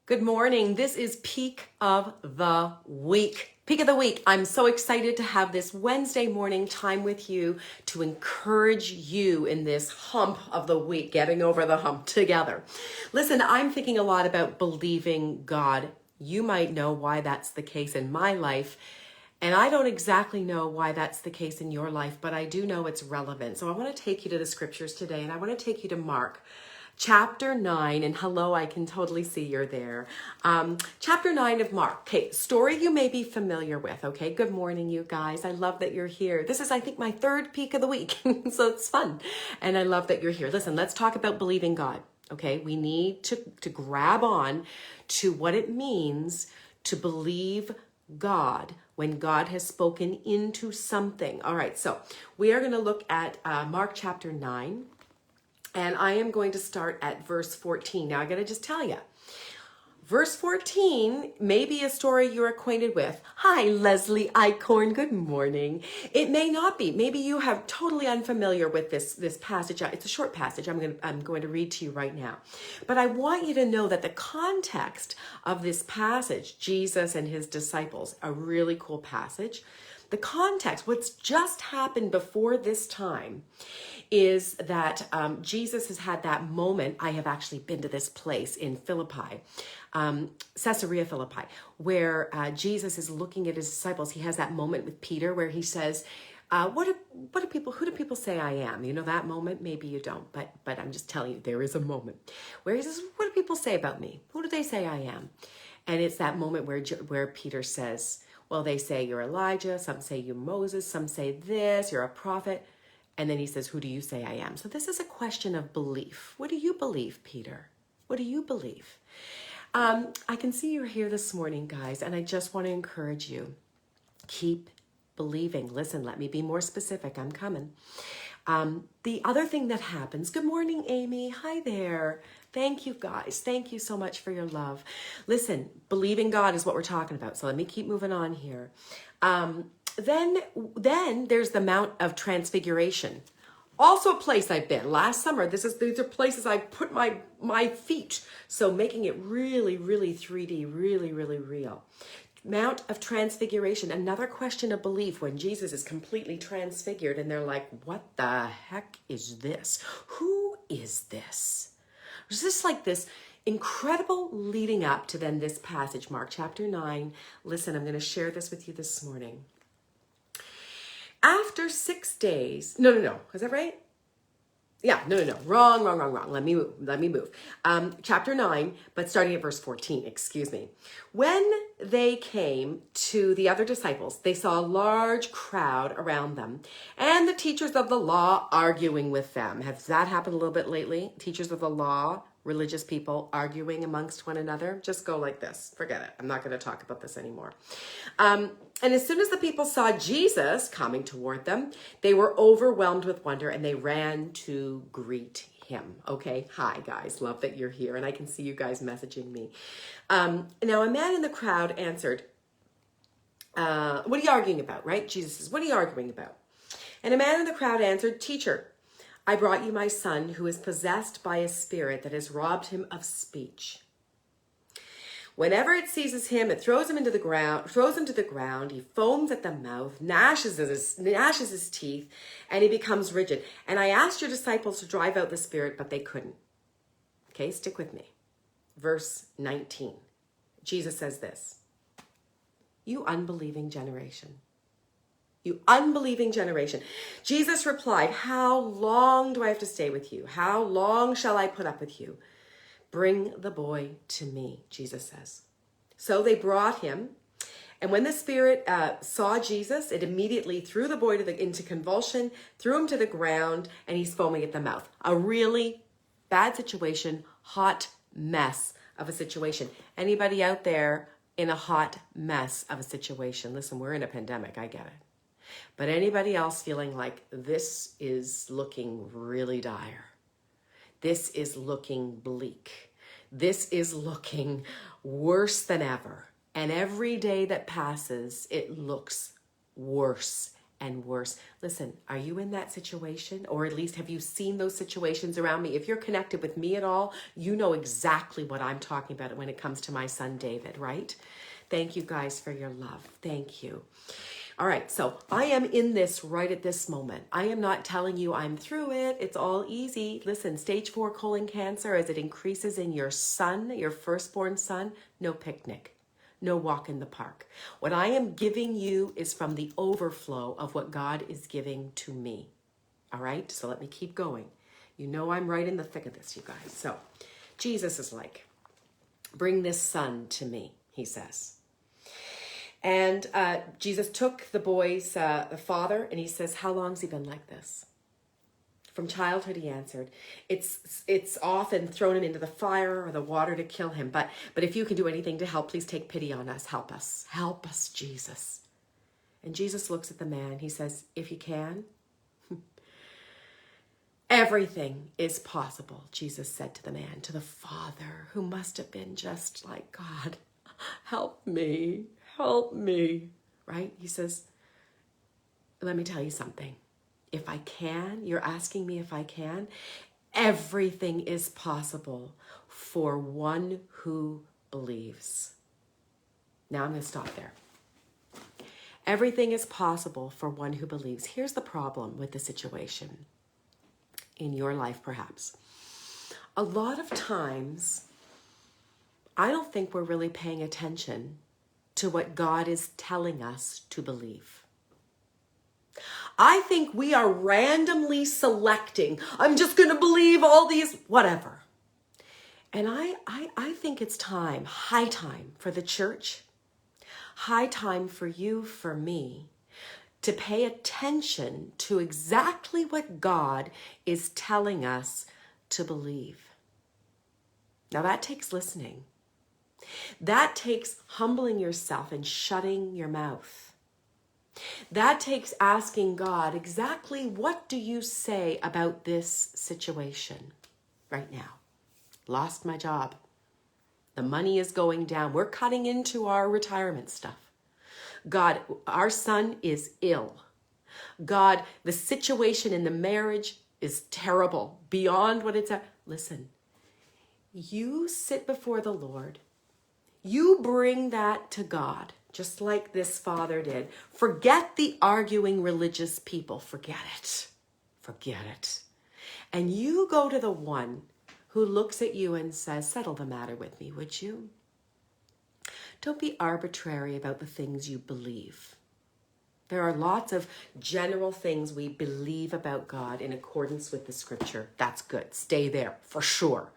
Good morning. This is Peak of the Week. Peak of the Week. I'm so excited to have this Wednesday morning time with you to encourage you in this hump of the week, getting over the hump together. Listen, I'm thinking a lot about believing God. You might know why that's the case in my life. And I don't exactly know why that's the case in your life, but I do know it's relevant. So I want to take you to the scriptures today, and I want to take you to Mark chapter 9, and hello, I can totally see you're there. Chapter 9 of Mark. Okay, story you may be familiar with. Okay, good morning, you guys. I love that you're here. This is, I think, my third peak of the week, so it's fun. And I love that you're here. Listen, let's talk about believing God. Okay, we need to grab on to what it means to believe God when God has spoken into something. All right, so we are going to look at Mark chapter 9. And I am going to start at verse 14. Now, I got to just tell you, verse 14 may be a story you're acquainted with. Hi, Leslie Eichhorn. Good morning. It may not be. Maybe you have totally unfamiliar with this passage. It's a short passage. I'm going to read to you right now. But I want you to know that the context of this passage, Jesus and his disciples, a really cool passage. The context, what's just happened before this time, is that Jesus has had that moment. I have actually been to this place in Philippi, Caesarea Philippi, where Jesus is looking at his disciples. He has that moment with Peter where he says, who do people say I am? You know that moment? Maybe you don't, but I'm just telling you, there is a moment where he says, what do people say about me? Who do they say I am? And it's that moment where Peter says, well, they say you're Elijah, some say you're Moses, some say this, you're a prophet. And then he says, who do you say I am? So this is a question of belief. What do you believe, Peter? What do you believe? I can see you're here this morning, guys, and I just want to encourage you. Keep believing. Listen, let me be more specific. I'm coming. The other thing that happens, good morning, Amy. Hi there. Thank you, guys. Thank you so much for your love. Listen, believing God is what we're talking about. So let me keep moving on here. Then there's the Mount of Transfiguration. Also a place I've been last summer. These are places I put my feet. So making it really, really 3D, really, really real. Mount of Transfiguration, another question of belief when Jesus is completely transfigured and they're like, what the heck is this? Who is this? There's just like this incredible leading up to then this passage, Mark chapter 9. Listen, I'm going to share this with you this morning. After 6 days, no, is that right? Yeah, no, wrong. Let me move. Chapter 9, but starting at verse 14, excuse me. When they came to the other disciples, they saw a large crowd around them and the teachers of the law arguing with them. Has that happened a little bit lately? Teachers of the law, religious people arguing amongst one another? Just go like this. Forget it. I'm not going to talk about this anymore. And as soon as the people saw Jesus coming toward them, they were overwhelmed with wonder and they ran to greet him. Okay. Hi, guys. Love that you're here. And I can see you guys messaging me. Now, a man in the crowd answered, what are you arguing about? Right? Jesus says, what are you arguing about? And a man in the crowd answered, Teacher, I brought you my son who is possessed by a spirit that has robbed him of speech. Whenever it seizes him, it throws him to the ground. He foams at the mouth, gnashes his teeth, and he becomes rigid. And I asked your disciples to drive out the spirit, but they couldn't. Okay, stick with me. Verse 19. Jesus says this, you unbelieving generation. You unbelieving generation. Jesus replied, how long do I have to stay with you? How long shall I put up with you? Bring the boy to me, Jesus says. So they brought him. And when the spirit saw Jesus, it immediately threw the boy into convulsion, threw him to the ground, and he's foaming at the mouth. A really bad situation, hot mess of a situation. Anybody out there in a hot mess of a situation? Listen, we're in a pandemic. I get it. But anybody else feeling like this is looking really dire? This is looking bleak. This is looking worse than ever. And every day that passes, it looks worse and worse. Listen, are you in that situation? Or at least have you seen those situations around me? If you're connected with me at all, you know exactly what I'm talking about when it comes to my son, David, right? Thank you guys for your love. Thank you. All right, so I am in this right at this moment. I am not telling you I'm through it. It's all easy. Listen, stage 4 colon cancer, as it increases in your son, your firstborn son, no picnic. No walk in the park. What I am giving you is from the overflow of what God is giving to me. All right, so let me keep going. You know I'm right in the thick of this, you guys. So Jesus is like, bring this son to me, he says. And Jesus took the boy's the father, and he says, how long's he been like this? From childhood, he answered, it's often thrown him into the fire or the water to kill him. But if you can do anything to help, please take pity on us. Help us, Jesus. And Jesus looks at the man. He says, if you can, everything is possible, Jesus said to the man, to the father, who must have been just like, God, help me, right? He says, let me tell you something. If I can, you're asking me if I can, everything is possible for one who believes. Now I'm going to stop there. Everything is possible for one who believes. Here's the problem with the situation in your life, perhaps. A lot of times, I don't think we're really paying attention to what God is telling us to believe. I think we are randomly selecting. I'm just going to believe all these, whatever. And I think it's time, high time for the church, high time for you, for me, to pay attention to exactly what God is telling us to believe. Now that takes listening. That takes humbling yourself and shutting your mouth. That takes asking God, exactly what do you say about this situation right now? Lost my job. The money is going down. We're cutting into our retirement stuff. God, our son is ill. God, the situation in the marriage is terrible, beyond what it's at. Listen, you sit before the Lord. You bring that to God. Just like this father did. Forget the arguing religious people. Forget it. Forget it. And you go to the one who looks at you and says, settle the matter with me, would you? Don't be arbitrary about the things you believe. There are lots of general things we believe about God in accordance with the scripture. That's good. Stay there for sure.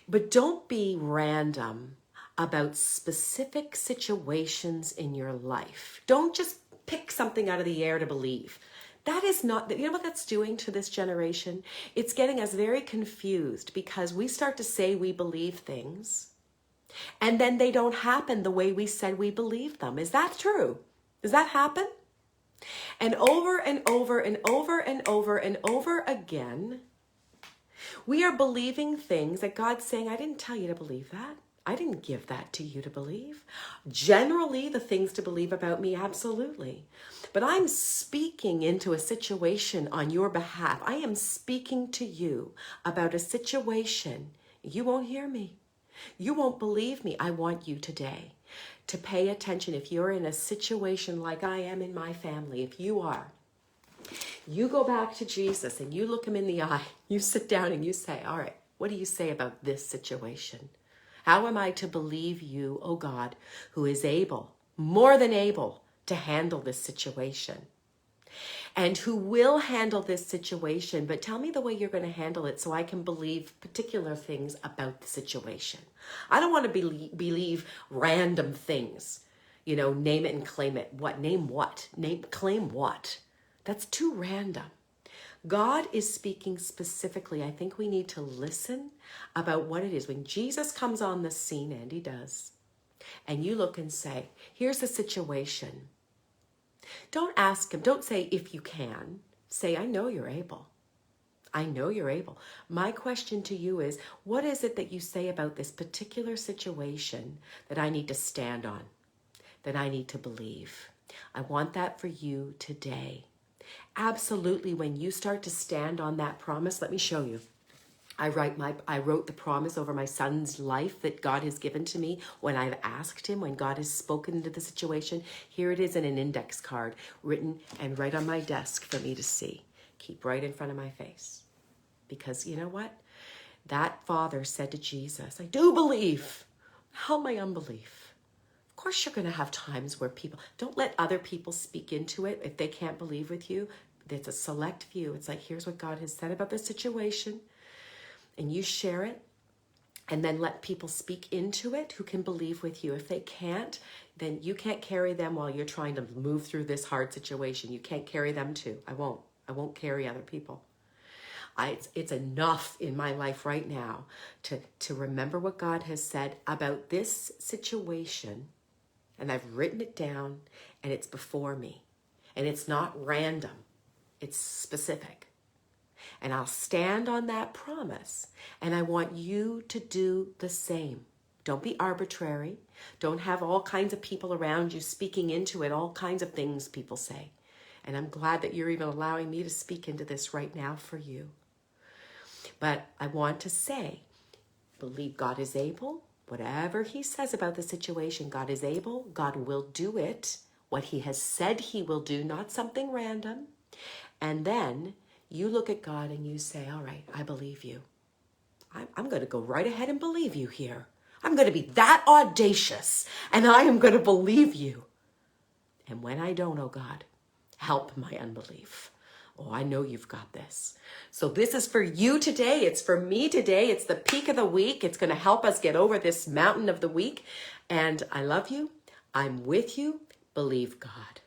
But don't be random about specific situations in your life. Don't just pick something out of the air to believe. That is not, you know what that's doing to this generation? It's getting us very confused because we start to say we believe things and then they don't happen the way we said we believed them. Is that true? Does that happen? And over and over and over and over and over again, we are believing things that God's saying, I didn't tell you to believe that. I didn't give that to you to believe. Generally, the things to believe about me, absolutely. But I'm speaking into a situation on your behalf. I am speaking to you about a situation. You won't hear me. You won't believe me. I want you today to pay attention. If you're in a situation like I am in my family, if you are, you go back to Jesus and you look him in the eye. You sit down and you say, all right, what do you say about this situation? How am I to believe you, oh God, who is able, more than able, to handle this situation? And who will handle this situation, but tell me the way you're going to handle it so I can believe particular things about the situation. I don't want to believe random things. You know, name it and claim it. What? Name what? Claim what? That's too random. God is speaking specifically. I think we need to listen about what it is. When Jesus comes on the scene, and he does, and you look and say, here's the situation. Don't ask him. Don't say, if you can. Say, I know you're able. I know you're able. My question to you is, what is it that you say about this particular situation that I need to stand on, that I need to believe? I want that for you today. Absolutely, when you start to stand on that promise, let me show you. I wrote the promise over my son's life that God has given to me when I've asked him, when God has spoken into the situation. Here it is in an index card, written and right on my desk for me to see. Keep right in front of my face. Because you know what? That father said to Jesus, I do believe. Help my unbelief. Of course you're going to have times where don't let other people speak into it if they can't believe with you. It's a select few. It's like, here's what God has said about the situation. And you share it, and then let people speak into it who can believe with you. If they can't, then you can't carry them while you're trying to move through this hard situation. You can't carry them too. I won't carry other people. It's enough in my life right now to remember what God has said about this situation, and I've written it down, and it's before me. And it's not random. It's specific. And I'll stand on that promise. And I want you to do the same. Don't be arbitrary. Don't have all kinds of people around you speaking into it, all kinds of things people say. And I'm glad that you're even allowing me to speak into this right now for you. But I want to say, believe God is able. Whatever he says about the situation, God is able. God will do it. What he has said he will do, not something random. And then you look at God and you say, all right, I believe you. I'm going to go right ahead and believe you here. I'm going to be that audacious, and I am going to believe you. And when I don't, oh God, help my unbelief. Oh, I know you've got this. So this is for you today. It's for me today. It's the peak of the week. It's going to help us get over this mountain of the week. And I love you. I'm with you. Believe God.